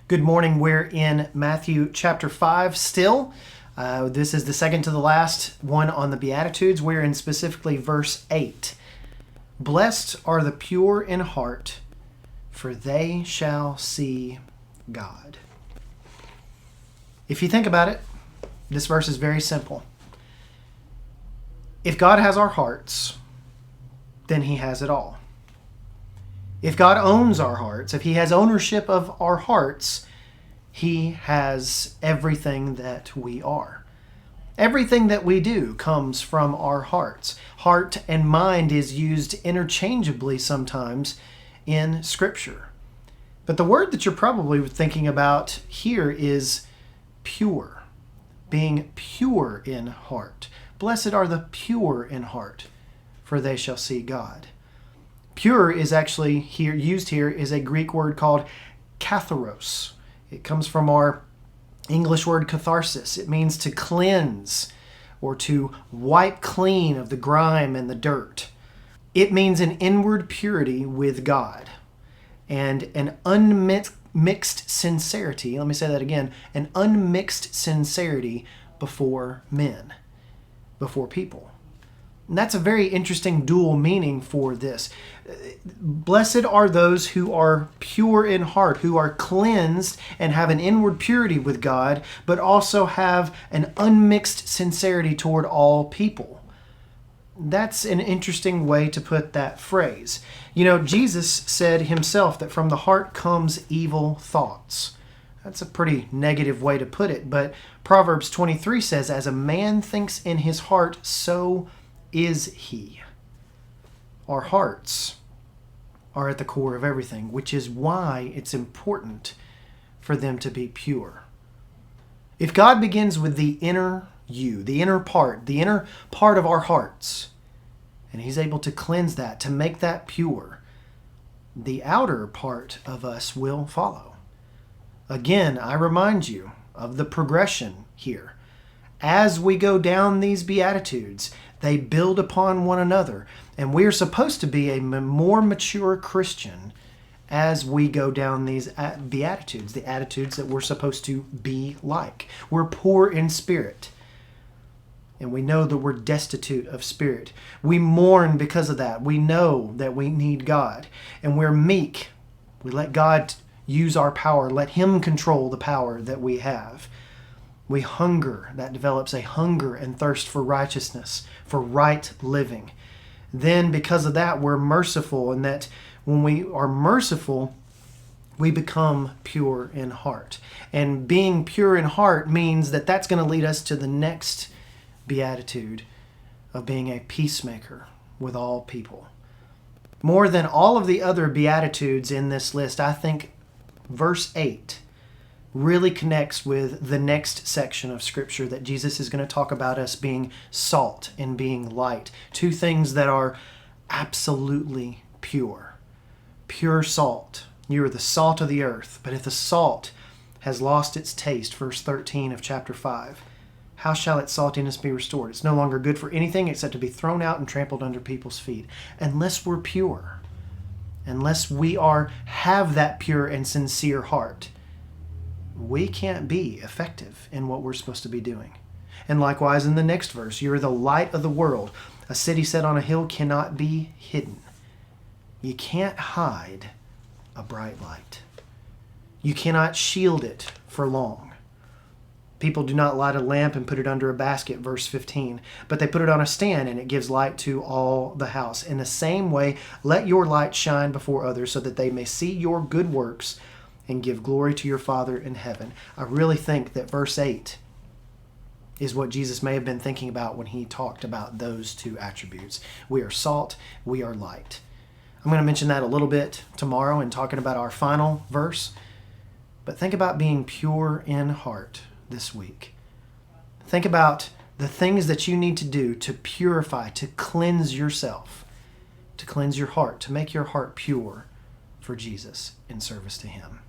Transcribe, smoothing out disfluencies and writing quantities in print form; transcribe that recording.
Good morning. We're in Matthew chapter 5 still. This is the second to the last one on the Beatitudes. We're in specifically verse 8. Blessed are the pure in heart, for they shall see God. If you think about it, this verse is very simple. If God has our hearts, then He has it all. If God owns our hearts, if He has ownership of our hearts, He has everything that we are. Everything that we do comes from our hearts. Heart and mind is used interchangeably sometimes in Scripture. But the word that you're probably thinking about here is pure, being pure in heart. Blessed are the pure in heart, for they shall see God. Pure is actually used here is a Greek word called katharos. It comes from our English word catharsis. It means to cleanse or to wipe clean of the grime and the dirt. It means an inward purity with God and an unmixed sincerity. Let me say that again. An unmixed sincerity before men, before people. And that's a very interesting dual meaning for this. Blessed are those who are pure in heart, who are cleansed and have an inward purity with God, but also have an unmixed sincerity toward all people. That's an interesting way to put that phrase. You know, Jesus said himself that from the heart comes evil thoughts. That's a pretty negative way to put it, but Proverbs 23 says, as a man thinks in his heart, so is he. Our hearts are at the core of everything, which is why it's important for them to be pure. If God begins with the inner you, the inner part of our hearts, and He's able to cleanse that, to make that pure, the outer part of us will follow. Again, I remind you of the progression here. As we go down these Beatitudes, they build upon one another. And we're supposed to be a more mature Christian as we go down these Beatitudes, the attitudes that we're supposed to be like. We're poor in spirit. And we know that we're destitute of spirit. We mourn because of that. We know that we need God. And we're meek. We let God use our power. Let Him control the power that we have. We hunger. That develops a hunger and thirst for righteousness, for right living. Then because of that, we're merciful, and that when we are merciful, we become pure in heart. And being pure in heart means that that's going to lead us to the next beatitude of being a peacemaker with all people. More than all of the other beatitudes in this list, I think verse 8 really connects with the next section of Scripture that Jesus is going to talk about us being salt and being light. Two things that are absolutely pure. Pure salt. You are the salt of the earth. But if the salt has lost its taste, verse 13 of chapter 5, how shall its saltiness be restored? It's no longer good for anything except to be thrown out and trampled under people's feet. Unless we're pure, unless we have that pure and sincere heart, we can't be effective in what we're supposed to be doing. And likewise in the next verse, you're the light of the world. A city set on a hill cannot be hidden. You can't hide a bright light. You cannot shield it for long. People do not light a lamp and put it under a basket, verse 15, but they put it on a stand and it gives light to all the house. In the same way, let your light shine before others so that they may see your good works and give glory to your Father in heaven. I really think that verse 8 is what Jesus may have been thinking about when He talked about those two attributes. We are salt, we are light. I'm going to mention that a little bit tomorrow in talking about our final verse. But think about being pure in heart this week. Think about the things that you need to do to purify, to cleanse yourself, to cleanse your heart, to make your heart pure for Jesus in service to Him.